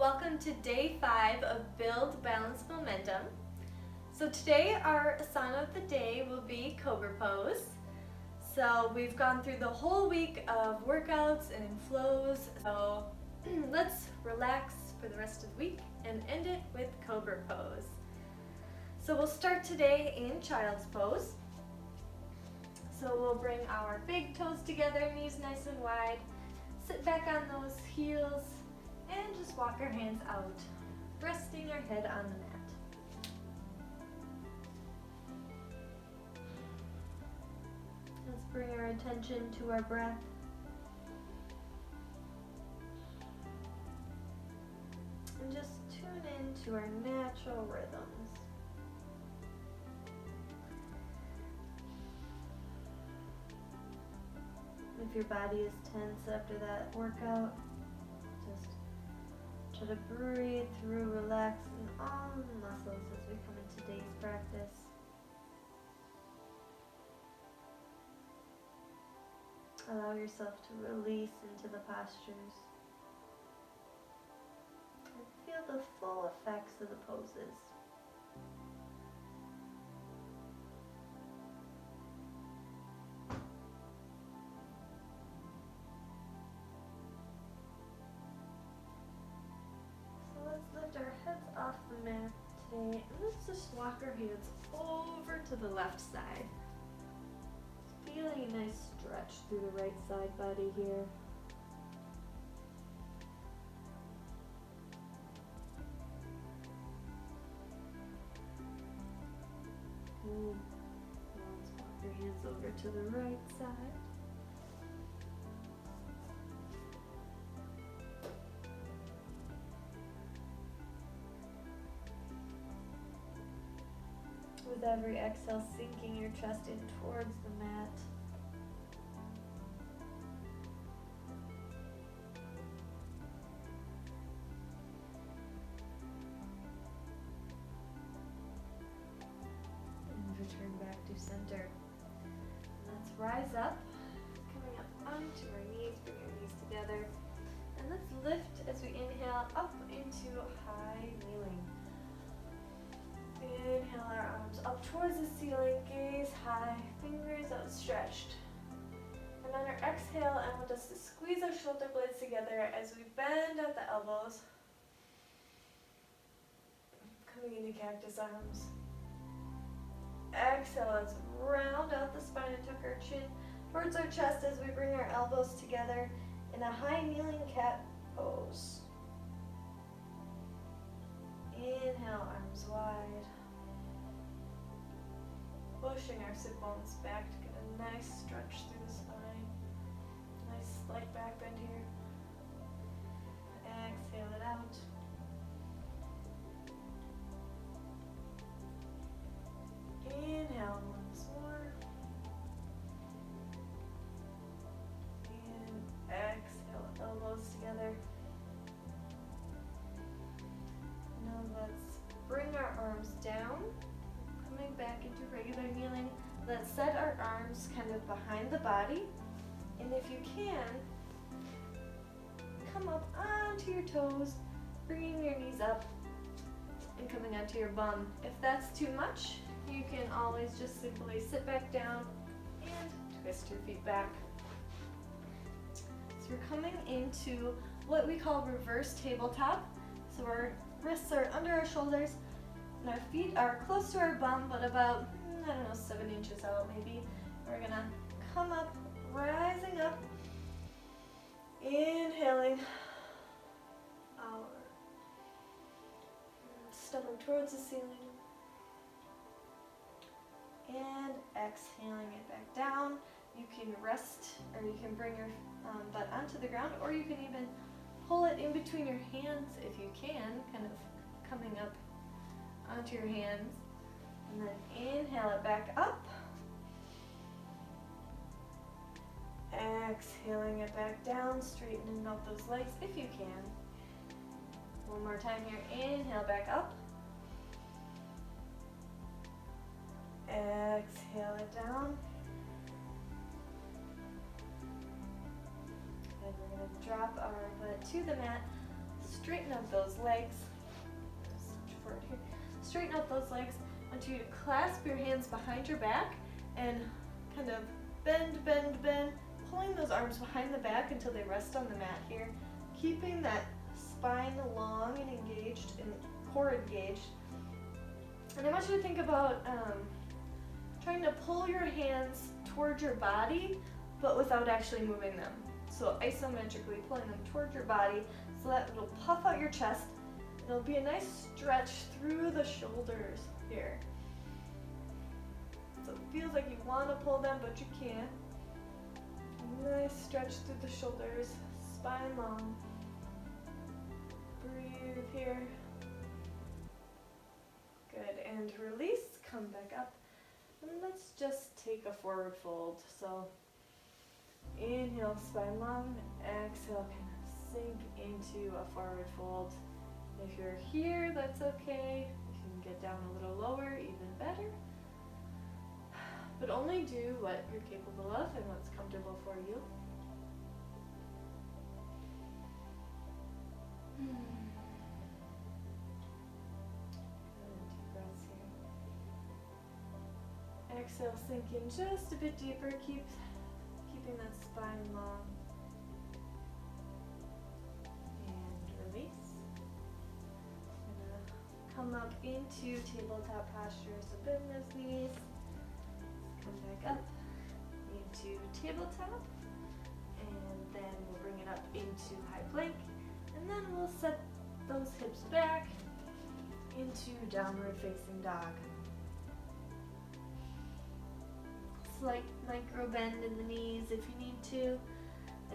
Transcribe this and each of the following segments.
welcome to day 5 of Build Balance Momentum. So today our asana of the day will be Cobra pose. So we've gone through the whole week of workouts and flows, so let's relax for the rest of the week and end it with Cobra pose. So we'll start today in Child's pose. So we'll bring our big toes together, knees nice and wide, sit back on those heels, and just walk our hands out, resting our head on the mat. Let's bring our attention to our breath. And just tune into our natural rhythms. If your body is tense after that workout, just try to breathe through, relaxing all the muscles as we come into today's practice. Allow yourself to release into the postures and feel the full effects of the poses. Lift our heads off the mat today, and let's just walk our hands over to the left side. Feeling a nice stretch through the right side body here. Good. Now let's walk your hands over to the right side. With every exhale, sinking your chest in towards the mat. And return back to center. Let's rise up, coming up onto our knees, bring our knees together. And let's lift as we inhale up into high kneeling. Inhale our arms up towards the ceiling, gaze high, fingers outstretched. And on our exhale, I want us to squeeze our shoulder blades together as we bend at the elbows. Coming into cactus arms. Exhale, let's round out the spine and tuck our chin towards our chest as we bring our elbows together in a high kneeling cat pose. Inhale, arms wide. Pushing our sit bones back to get a nice stretch through the spine. Nice slight back bend here. Exhale it out. Inhale once more. And exhale, elbows together. Now let's bring our arms down, coming back into regular kneeling. Let's set our arms kind of behind the body, and if you can, come up onto your toes, bringing your knees up and coming onto your bum. If that's too much, you can always just simply sit back down and twist your feet back. So we're coming into what we call reverse tabletop. So our wrists are under our shoulders, and our feet are close to our bum, but about, 7 inches out maybe. We're gonna come up, rising up, inhaling our stomach towards the ceiling, and exhaling it back down. You can rest, or you can bring your butt onto the ground, or you can even pull it in between your hands if you can, kind of coming up onto your hands. And then inhale it back up. Exhaling it back down, straightening out those legs if you can. One more time here, inhale back up. Exhale it down. And we're going to drop our butt to the mat, straighten up those legs. Switch forward here. Straighten up those legs. I want you to clasp your hands behind your back and kind of bend, bend, bend, pulling those arms behind the back until they rest on the mat here, keeping that spine long and engaged and core engaged. And I want you to think about trying to pull your hands towards your body, but without actually moving them. So isometrically pulling them towards your body so that it'll puff out your chest. It'll be a nice stretch through the shoulders here. So it feels like you want to pull them, but you can't. Nice stretch through the shoulders, spine long. Breathe here. Good, and release, come back up. And let's just take a forward fold. So inhale, spine long, exhale, kind of sink into a forward fold. If you're here, that's okay. You can get down a little lower, even better. But only do what you're capable of and what's comfortable for you. Good, deep breaths here. Exhale, sink in just a bit deeper. Keeping that spine long. And release. Come up into tabletop posture, so bend those knees. Come back up into tabletop, and then we'll bring it up into high plank, and then we'll set those hips back into downward facing dog. Slight micro bend in the knees if you need to.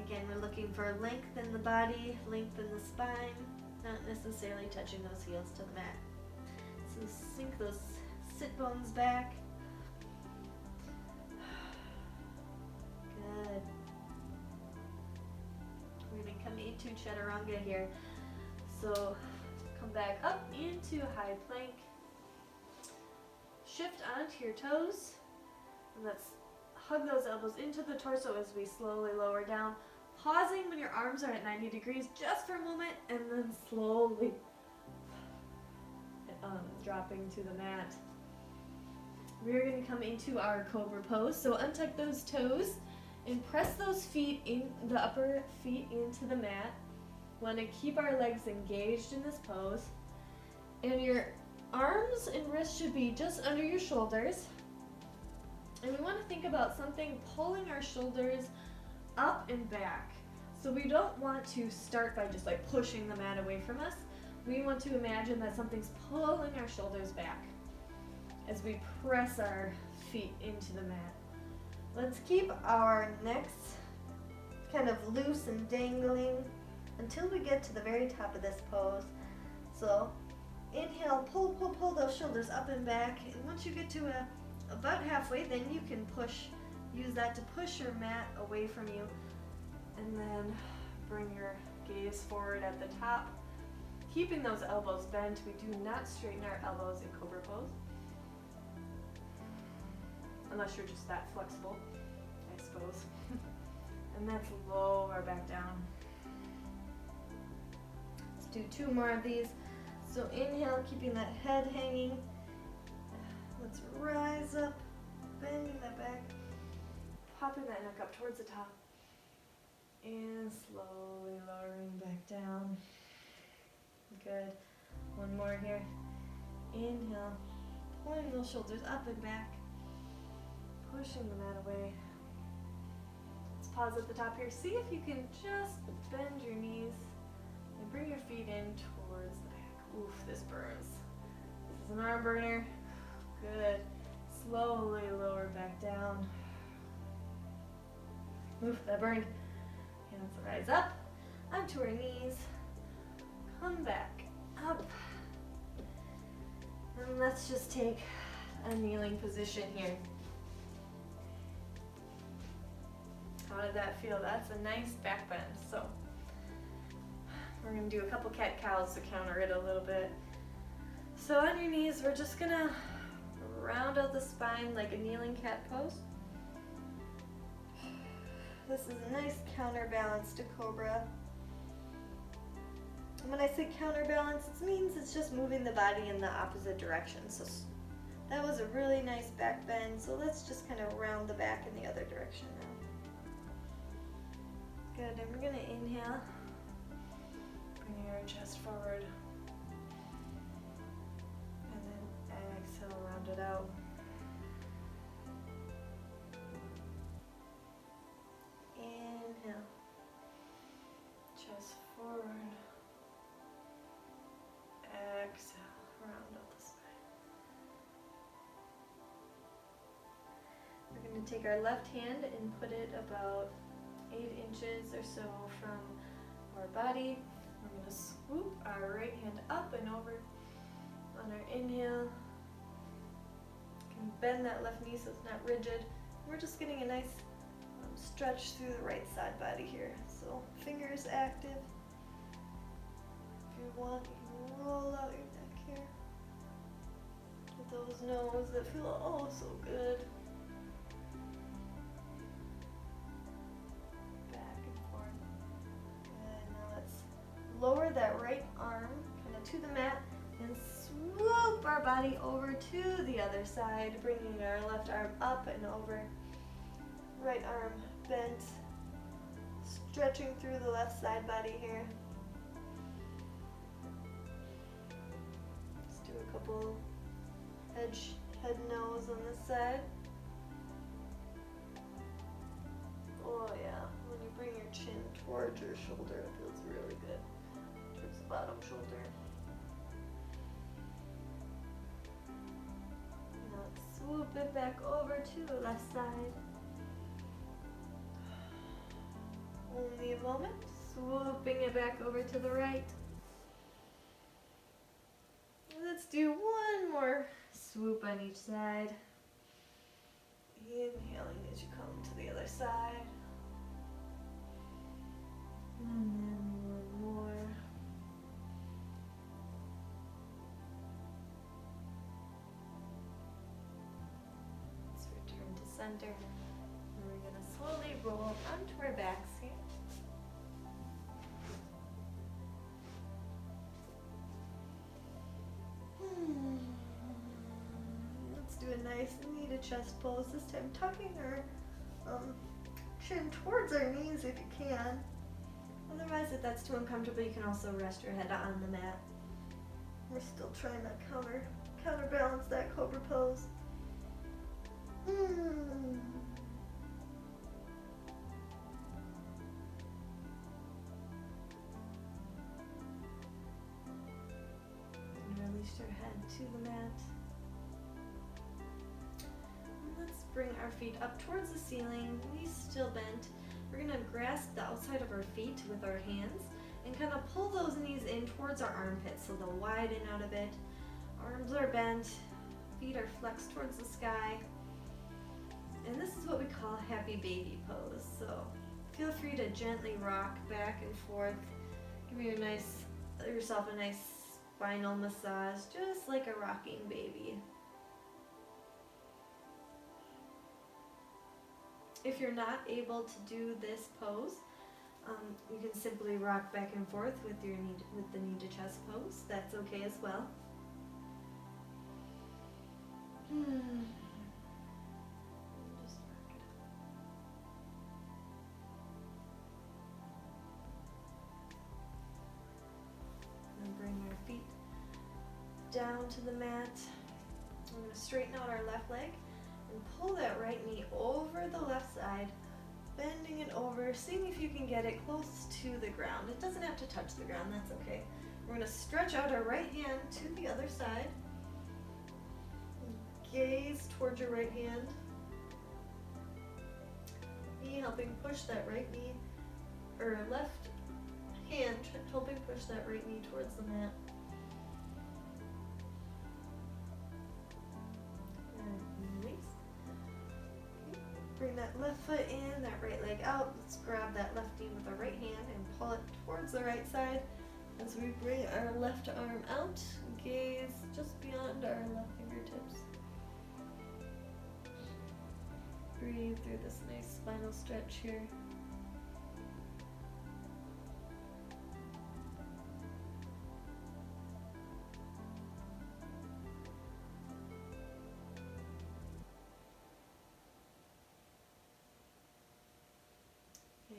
Again, we're looking for length in the body, length in the spine, not necessarily touching those heels to the mat. So sink those sit bones back. Good. We're going to come into chaturanga here. So come back up into high plank. Shift onto your toes. And let's hug those elbows into the torso as we slowly lower down. Pausing when your arms are at 90 degrees just for a moment, and then slowly dropping to the mat. We're going to come into our Cobra pose. So untuck those toes and press those feet in the upper feet into the mat. Want to keep our legs engaged in this pose. And your arms and wrists should be just under your shoulders. And we want to think about something pulling our shoulders up and back. So we don't want to start by just like pushing the mat away from us. We want to imagine that something's pulling our shoulders back as we press our feet into the mat. Let's keep our necks kind of loose and dangling until we get to the very top of this pose. So inhale, pull, pull, pull those shoulders up and back. And once you get to about halfway, then you can use that to push your mat away from you. And then bring your gaze forward at the top. Keeping those elbows bent. We do not straighten our elbows in Cobra pose. Unless you're just that flexible, I suppose. And that's lower back down. Let's do 2 more of these. So inhale, keeping that head hanging. Let's rise up, bending that back, popping that neck up towards the top, and slowly lowering back down. Good. 1 more here. Inhale, pulling those shoulders up and back, pushing the mat away. Let's pause at the top here. See if you can just bend your knees and bring your feet in towards the back. Oof, this burns. This is an arm burner. Good. Slowly lower back down. Oof, that burned. And let's rise up onto our knees. Come back up. And let's just take a kneeling position here. How did that feel? That's a nice back bend. So we're going to do a couple cat-cows to counter it a little bit. So on your knees, we're just going to round out the spine like a kneeling cat pose. This is a nice counterbalance to Cobra. when I say counterbalance, it means it's just moving the body in the opposite direction. So that was a really nice back bend. So let's just kind of round the back in the other direction now. Good, and we're gonna inhale. Bringing our chest forward. And then exhale, round it out. Inhale. Chest forward. Exhale, round out the spine. We're going to take our left hand and put it about 8 inches or so from our body. We're going to swoop our right hand up and over on our inhale. You can bend that left knee so it's not rigid. We're just getting a nice stretch through the right side body here. So fingers active. If you want, you can roll out your neck here. Get those nose that feel oh so good. Back and forth. Good. Now let's lower that right arm kind of to the mat and swoop our body over to the other side, bringing our left arm up and over. Right arm bent, stretching through the left side body here. Let's do a couple head nose on this side. Oh yeah, when you bring your chin towards your shoulder, it feels really good. Towards the bottom shoulder. Now let's swoop it back over to the left side. Only a moment, swooping it back over to the right. Let's do one more swoop on each side. Inhaling as you come to the other side. And then one more. Let's return to center. And we're going to slowly roll onto our backs here. Let's do a nice knee to chest pose. This time tucking our chin towards our knees if you can. Otherwise, if that's too uncomfortable, you can also rest your head on the mat. We're still trying to counterbalance that Cobra pose. Release your head to the mat. And let's bring our feet up towards the ceiling, knees still bent. We're going to grasp the outside of our feet with our hands and kind of pull those knees in towards our armpits so they'll widen out a bit. Arms are bent, feet are flexed towards the sky. And this is what we call happy baby pose. So feel free to gently rock back and forth. Give yourself a nice spinal massage, just like a rocking baby. If you're not able to do this pose, you can simply rock back and forth with the knee to chest pose. That's okay as well. Just rock it out. And bring our feet down to the mat. I'm going to straighten out our left leg and pull that right knee over the left side, bending it over, seeing if you can get it close to the ground. It doesn't have to touch the ground, that's okay. We're going to stretch out our right hand to the other side. Gaze towards your right hand. Knee helping push that right knee, or left hand helping push that right knee towards the mat. Bring that left foot in, that right leg out. Let's grab that left knee with our right hand and pull it towards the right side. As we bring our left arm out, gaze just beyond our left fingertips. Breathe through this nice spinal stretch here.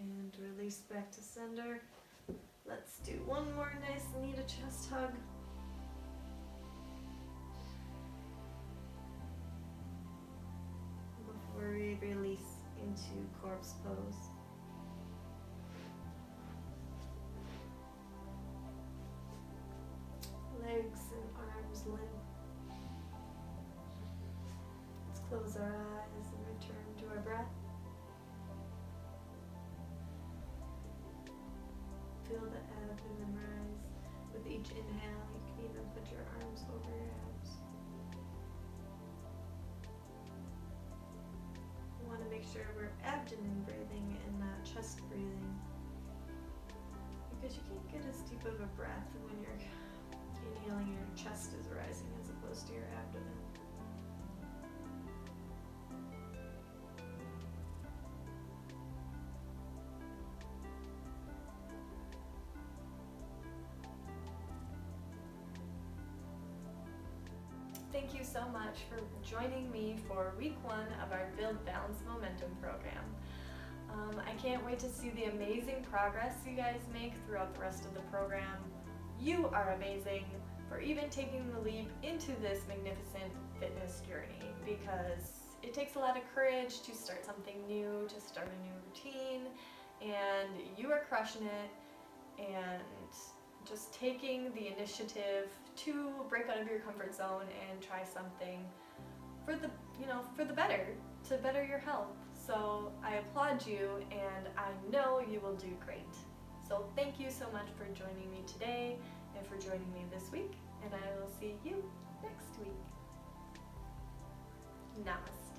And release back to center. Let's do one more nice knee to chest hug. Before we release into corpse pose. Legs and arms limp. Let's close our eyes and return to our breath. Feel the abdomen rise. With each inhale, you can even put your arms over your abs. We want to make sure we're abdomen breathing and not chest breathing, because you can't get as deep of a breath when you're inhaling and your chest is rising as opposed to your abdomen. Thank you so much for joining me for week 1 of our Build Balance Momentum program. I can't wait to see the amazing progress you guys make throughout the rest of the program. You are amazing for even taking the leap into this magnificent fitness journey, because it takes a lot of courage to start something new, to start a new routine, and you are crushing it and just taking the initiative to break out of your comfort zone and try something for the better, to better your health. So I applaud you, and I know you will do great. So thank you so much for joining me today and for joining me this week, and I will see you next week. Namaste.